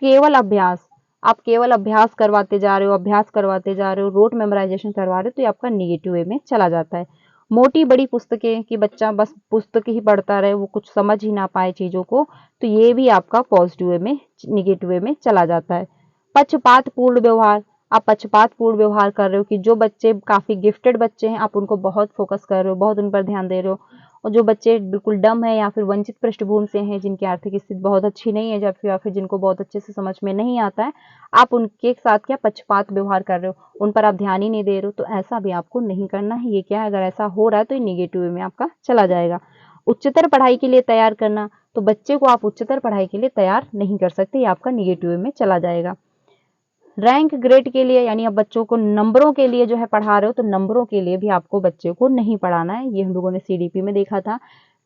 केवल अभ्यास, आप केवल अभ्यास करवाते जा रहे हो, अभ्यास करवाते जा रहे हो, रोट मेमोराइजेशन करवा रहे हो, तो ये आपका निगेटिव वे में चला जाता है। मोटी बड़ी पुस्तकें कि बच्चा बस पुस्तक ही पढ़ता रहे, वो कुछ समझ ही ना पाए चीजों को, तो ये भी आपका पॉजिटिव वे में निगेटिव वे में चला जाता है। पक्षपात पूर्ण व्यवहार, आप पक्षपातपूर्ण व्यवहार कर रहे हो कि जो बच्चे काफी गिफ्टेड बच्चे हैं आप उनको बहुत फोकस कर रहे हो, बहुत उन पर ध्यान दे रहे हो, और जो बच्चे बिल्कुल डम है या फिर वंचित पृष्ठभूमि से हैं, जिनकी आर्थिक स्थिति बहुत अच्छी नहीं है या फिर जिनको बहुत अच्छे से समझ में नहीं आता है, आप उनके साथ क्या पक्षपात व्यवहार कर रहे हो, उन पर आप ध्यान ही नहीं दे रहे हो, तो ऐसा भी आपको नहीं करना है। ये क्या है, अगर ऐसा हो रहा है तो ये निगेटिव वे में आपका चला जाएगा। उच्चतर पढ़ाई के लिए तैयार करना, तो बच्चे को आप उच्चतर पढ़ाई के लिए तैयार नहीं कर सकते, ये आपका निगेटिव वे में चला जाएगा। रैंक ग्रेड के लिए, यानी आप बच्चों को नंबरों के लिए जो है पढ़ा रहे हो, तो नंबरों के लिए भी आपको बच्चे को नहीं पढ़ाना है। ये हम लोगों ने सीडीपी में देखा था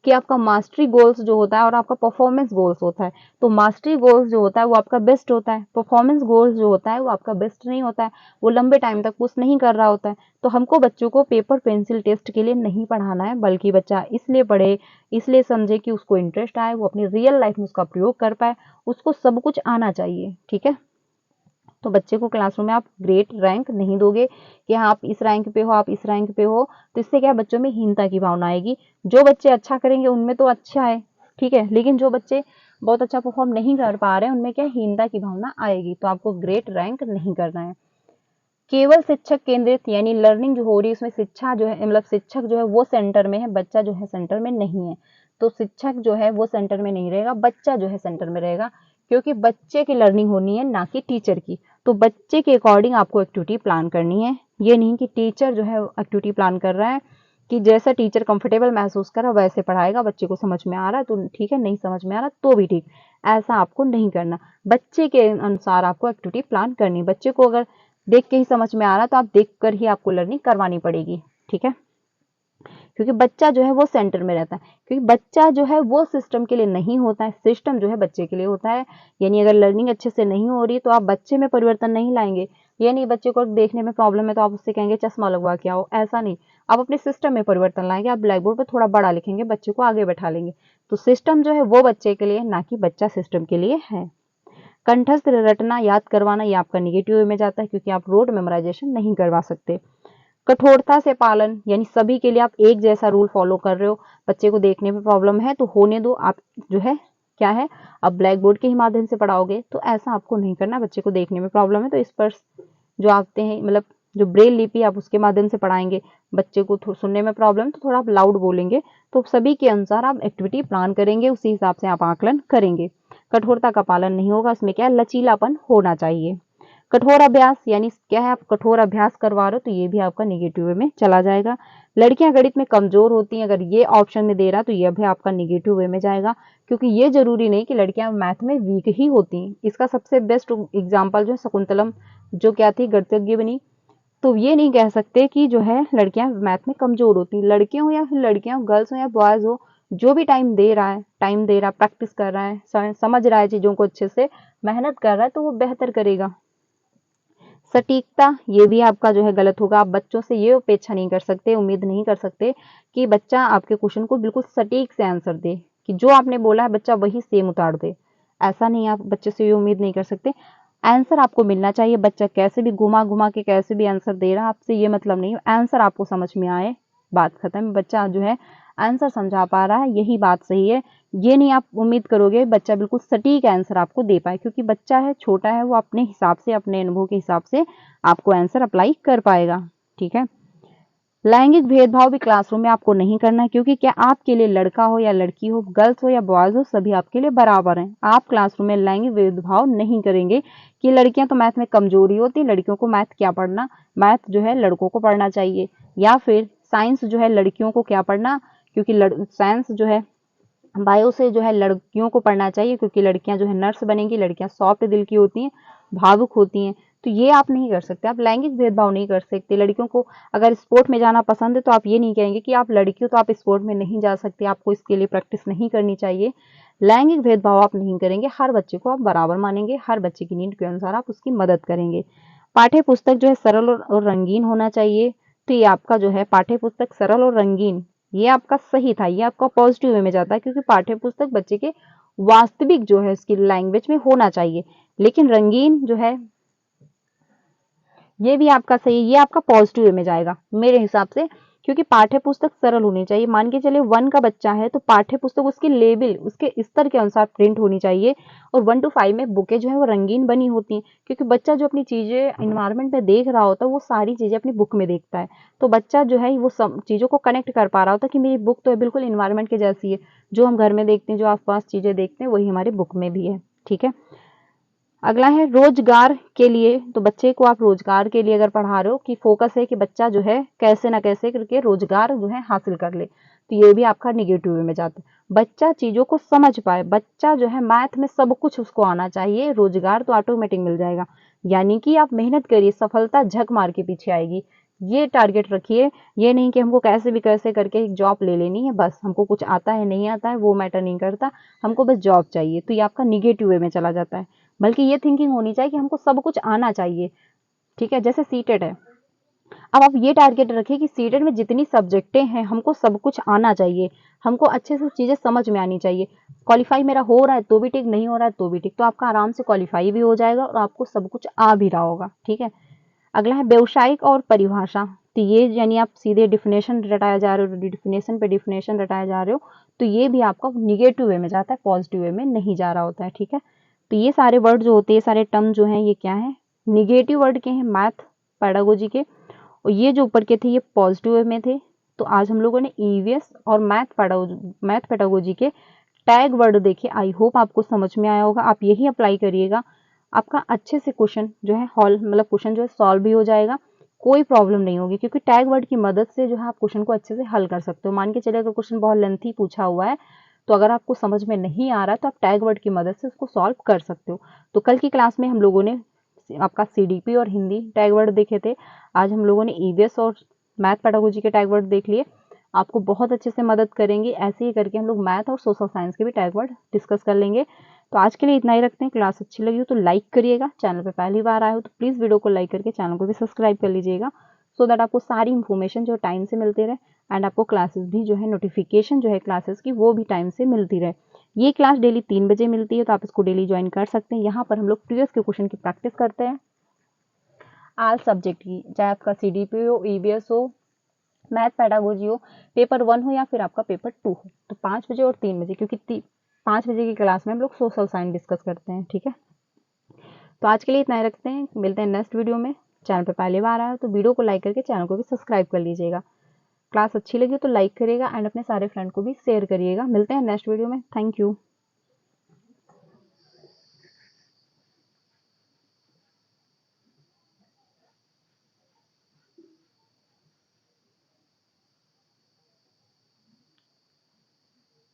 कि आपका मास्टरी गोल्स जो होता है और आपका परफॉर्मेंस गोल्स होता है। तो मास्टरी गोल्स जो होता है वो आपका बेस्ट होता है, परफॉर्मेंस गोल्स जो होता है वो आपका बेस्ट नहीं होता है, वो लंबे टाइम तक पुश नहीं कर रहा होता है। तो हमको बच्चों को पेपर पेंसिल टेस्ट के लिए नहीं पढ़ाना है, बल्कि बच्चा इसलिए पढ़े, इसलिए समझे कि उसको इंटरेस्ट आए, वो अपनी रियल लाइफ में उसका प्रयोग कर पाए, उसको सब कुछ आना चाहिए। ठीक है, तो बच्चे को क्लासरूम में आप ग्रेड रैंक नहीं दोगे कि हाँ आप इस रैंक पे हो, आप इस रैंक पे हो, तो इससे क्या बच्चों में हीनता की भावना आएगी। जो बच्चे अच्छा करेंगे उनमें तो अच्छा है, ठीक है, लेकिन जो बच्चे बहुत अच्छा परफॉर्म नहीं कर पा रहे हैं उनमें क्या हीनता की भावना आएगी, तो आपको ग्रेड रैंक नहीं करना है। केवल शिक्षक केंद्रित, यानी लर्निंग जो हो रही है उसमें शिक्षा जो है, मतलब शिक्षक जो है वो सेंटर में है, बच्चा जो है सेंटर में नहीं है। तो शिक्षक जो है वो सेंटर में नहीं रहेगा, बच्चा जो है सेंटर में रहेगा, क्योंकि बच्चे की लर्निंग होनी है ना कि टीचर की। तो बच्चे के अकॉर्डिंग आपको एक्टिविटी प्लान करनी है, ये नहीं कि टीचर जो है एक्टिविटी प्लान कर रहा है कि जैसा टीचर कंफर्टेबल महसूस कर रहा है वैसे पढ़ाएगा, बच्चे को समझ में आ रहा है तो ठीक है, नहीं समझ में आ रहा तो भी ठीक, ऐसा आपको नहीं करना। बच्चे के अनुसार आपको एक्टिविटी प्लान करनी। बच्चे को अगर देख के ही समझ में आ रहा तो आप देख कर ही आपको लर्निंग करवानी पड़ेगी। ठीक है, क्योंकि बच्चा जो है वो सेंटर में रहता है, क्योंकि बच्चा जो है वो सिस्टम के लिए नहीं होता है, सिस्टम जो है बच्चे के लिए होता है। यानी अगर लर्निंग अच्छे से नहीं हो रही तो आप बच्चे में परिवर्तन नहीं लाएंगे, यानी बच्चे को देखने में प्रॉब्लम है तो आप उससे कहेंगे चश्मा लगवा के आओ, ऐसा नहीं, आप अपने सिस्टम में परिवर्तन लाएंगे। आप ब्लैक बोर्ड पर थोड़ा बड़ा लिखेंगे, बच्चे को आगे बैठा लेंगे। तो सिस्टम जो है वो बच्चे के लिए, ना कि बच्चा सिस्टम के लिए है। कंठस्थ रटना, याद करवाना, ये आपका निगेटिव वे में जाता है, क्योंकि आप रोड मेमोराइजेशन नहीं करवा सकते। कठोरता से पालन, यानी सभी के लिए आप एक जैसा रूल फॉलो कर रहे हो, बच्चे को देखने में प्रॉब्लम है तो होने दो, आप जो है क्या है, आप ब्लैक बोर्ड के ही माध्यम से पढ़ाओगे, तो ऐसा आपको नहीं करना। बच्चे को देखने में प्रॉब्लम है तो इस पर जो आते हैं, मतलब जो ब्रेल लिपि आप उसके माध्यम से पढ़ाएंगे। बच्चे को सुनने में प्रॉब्लम तो थोड़ा आप लाउड बोलेंगे, तो सभी के अनुसार आप एक्टिविटी प्लान करेंगे, उसी हिसाब से आप आकलन करेंगे। कठोरता का पालन नहीं होगा, इसमें क्या लचीलापन होना चाहिए। कठोर अभ्यास, यानी क्या है, आप कठोर अभ्यास करवा रहे हो तो ये भी आपका निगेटिव वे में चला जाएगा। लड़कियां गणित में कमजोर होती हैं, अगर ये ऑप्शन में दे रहा तो ये भी आपका निगेटिव वे में जाएगा, क्योंकि ये जरूरी नहीं कि लड़कियां मैथ में वीक ही होती हैं। इसका सबसे बेस्ट एग्जाम्पल जो है शकुंतलम, जो क्या थी, गणितज्ञ बनी। तो ये नहीं कह सकते कि जो है लड़कियां मैथ में कमजोर होती, लड़कियां हो या फिर लड़कियां हो, गर्ल्स हो या बॉयज हो, जो भी टाइम दे रहा है, प्रैक्टिस कर रहा है, समझ रहा है चीजों को अच्छे से, मेहनत कर रहा है, तो वो बेहतर करेगा। सटीकता, ये भी आपका जो है गलत होगा। आप बच्चों से ये अपेक्षा नहीं कर सकते, उम्मीद नहीं कर सकते कि बच्चा आपके क्वेश्चन को बिल्कुल सटीक से आंसर दे, कि जो आपने बोला है बच्चा वही सेम उतार दे, ऐसा नहीं, आप बच्चे से ये उम्मीद नहीं कर सकते। आंसर आपको मिलना चाहिए, बच्चा कैसे भी घुमा घुमा के कैसे भी आंसर दे रहा है, आपसे ये मतलब नहीं, आंसर आपको समझ में आए, बात खत्म। बच्चा जो है आंसर समझा पा रहा है, यही बात सही है। ये नहीं आप उम्मीद करोगे बच्चा बिल्कुल सटीक आंसर आपको दे पाए, क्योंकि बच्चा है, छोटा है, वो अपने हिसाब से, अपने अनुभव के हिसाब से आपको आंसर अप्लाई कर पाएगा। ठीक है, लैंगिक भेदभाव भी क्लासरूम में आपको नहीं करना है, क्योंकि क्या आपके लिए लड़का हो या लड़की हो, गर्ल्स हो या बॉयज हो, सभी आपके लिए बराबर हैं। आप क्लासरूम में लैंगिक भेदभाव नहीं करेंगे कि लड़कियां तो मैथ में कमजोरी होती, लड़कियों को मैथ क्या पढ़ना, मैथ जो है लड़कों को पढ़ना चाहिए, या फिर साइंस जो है लड़कियों को क्या पढ़ना, क्योंकि साइंस जो है, बायो से जो है लड़कियों को पढ़ना चाहिए, क्योंकि लड़कियां जो है नर्स बनेंगी, लड़कियां सॉफ्ट दिल की होती हैं, भावुक होती हैं। तो ये आप नहीं कर सकते, आप लैंगिक भेदभाव नहीं कर सकते। लड़कियों को अगर स्पोर्ट में जाना पसंद है तो आप ये नहीं कहेंगे कि आप लड़की हो तो आप स्पोर्ट में नहीं जा सकते, आपको इसके लिए प्रैक्टिस नहीं करनी चाहिए। लैंगिक भेदभाव आप नहीं करेंगे, हर बच्चे को आप बराबर मानेंगे, हर बच्चे की नीड के अनुसार आप उसकी मदद करेंगे। पाठ्य पुस्तक जो है सरल और रंगीन होना चाहिए, तो ये आपका जो है पाठ्य पुस्तक सरल और रंगीन, ये आपका सही था, ये आपका पॉजिटिव वे में जाता है, क्योंकि पाठ्य पुस्तक बच्चे के वास्तविक जो है उसकी लैंग्वेज में होना चाहिए। लेकिन रंगीन जो है ये भी आपका सही, ये आपका पॉजिटिव वे में जाएगा मेरे हिसाब से, क्योंकि पाठ्य पुस्तक सरल होनी चाहिए। मान के चले 1 का बच्चा है तो पाठ्य पुस्तक उसके लेवल, उसके स्तर के अनुसार प्रिंट होनी चाहिए। और 1 to 5 में बुकें जो है वो रंगीन बनी होती हैं, क्योंकि बच्चा जो अपनी चीज़ें इन्वायरमेंट में देख रहा होता है वो सारी चीज़ें अपनी बुक में देखता है। तो बच्चा जो है वो सब चीज़ों को कनेक्ट कर पा रहा होता है कि मेरी बुक तो है बिल्कुल इन्वायरमेंट के जैसी है, जो हम घर में देखते हैं, जो आसपास चीज़ें देखते हैं वही हमारी बुक में भी है। ठीक है, अगला है रोजगार के लिए। तो बच्चे को आप रोजगार के लिए अगर पढ़ा रहे हो कि फोकस है कि बच्चा जो है कैसे ना कैसे करके रोजगार जो है हासिल कर ले, तो ये भी आपका निगेटिव वे में जाता है। बच्चा चीजों को समझ पाए, बच्चा जो है मैथ में सब कुछ उसको आना चाहिए, रोजगार तो ऑटोमेटिक मिल जाएगा। यानी कि आप मेहनत करिए, सफलता झक मार के पीछे आएगी। ये टारगेट रखिए, ये नहीं कि हमको कैसे भी कैसे करके एक जॉब ले लेनी है, बस हमको कुछ आता है नहीं आता है वो मैटर नहीं करता, हमको बस जॉब चाहिए। तो ये आपका निगेटिव वे में चला जाता है। बल्कि ये थिंकिंग होनी चाहिए कि हमको सब कुछ आना चाहिए। ठीक है, जैसे सीटेट है, अब आप ये टारगेट रखिए कि सीटेट में जितनी सब्जेक्टें हैं हमको सब कुछ आना चाहिए, हमको अच्छे से चीज़ें समझ में आनी चाहिए। क्वालिफाई मेरा हो रहा है तो भी ठीक, नहीं हो रहा है तो भी ठीक, तो आपका आराम से क्वालिफाई भी हो जाएगा और आपको सब कुछ आ भी रहा होगा। ठीक है, अगला है व्यावसायिक और परिभाषा। तो ये यानी आप सीधे डिफिनेशन रटाया जा रहे हो, डिफिनेशन पे डिफिनेशन रटाया जा रहे हो, तो ये भी आपका निगेटिव वे में जाता है, पॉजिटिव वे में नहीं जा रहा होता है। ठीक है, तो ये सारे वर्ड जो होते हैं, सारे टर्म जो हैं, ये क्या है, निगेटिव वर्ड के हैं मैथ पेडागोजी के, और ये जो ऊपर के थे ये पॉजिटिव वे में थे। तो आज हम लोगों ने ईवीएस और मैथ पेडागोजी के टैग वर्ड देखे। आई होप आपको समझ में आया होगा, आप यही अप्लाई करिएगा, आपका अच्छे से क्वेश्चन जो है हॉल मतलब क्वेश्चन जो है सॉल्व भी हो जाएगा, कोई प्रॉब्लम नहीं होगी, क्योंकि टैग वर्ड की मदद से जो है आप क्वेश्चन को अच्छे से हल कर सकते हो। मान के चलिए अगर क्वेश्चन बहुत लेंथी पूछा हुआ है, तो अगर आपको समझ में नहीं आ रहा है तो आप टैग वर्ड की मदद से उसको सॉल्व कर सकते हो। तो कल की क्लास में हम लोगों ने आपका सीडीपी और हिंदी टैग वर्ड देखे थे, आज हम लोगों ने ईवीएस और मैथ पेडागोजी के टैग वर्ड देख लिए, आपको बहुत अच्छे से मदद करेंगे। ऐसे ही करके हम लोग मैथ और सोशल साइंस के भी टैग वर्ड डिस्कस कर लेंगे। तो आज के लिए इतना ही रखते हैं। क्लास अच्छी लगी हो तो लाइक करिएगा, चैनल पे पहली बार आए हो तो प्लीज़ वीडियो को लाइक करके चैनल को भी सब्सक्राइब कर लीजिएगा, सो दैट आपको सारी इन्फॉर्मेशन जो टाइम से मिलते रहे, एंड आपको क्लासेस भी जो है नोटिफिकेशन जो है क्लासेस की वो भी टाइम से मिलती रहे। ये क्लास डेली 3 बजे मिलती है, तो आप इसको डेली ज्वाइन कर सकते हैं। यहाँ पर हम लोग प्रीवियस के क्वेश्चन की प्रैक्टिस करते हैं आल सब्जेक्ट की, चाहे आपका सीडीपी हो, ईवीएस हो, मैथ पेडागोजी हो, पेपर 1 हो या फिर आपका पेपर 2 हो। तो 5 बजे और 3 बजे, क्योंकि 5 बजे की क्लास में हम लोग सोशल साइंस डिस्कस करते हैं। ठीक है, तो आज के लिए इतना ही रखते हैं, मिलते हैं नेक्स्ट वीडियो में। चैनल पे पहली बार आया हो तो वीडियो को लाइक करके चैनल को भी सब्सक्राइब कर लीजिएगा। क्लास अच्छी लगी तो लाइक करिएगा एंड अपने सारे फ्रेंड को भी शेयर करिएगा। मिलते हैं नेक्स्ट वीडियो में। Thank you.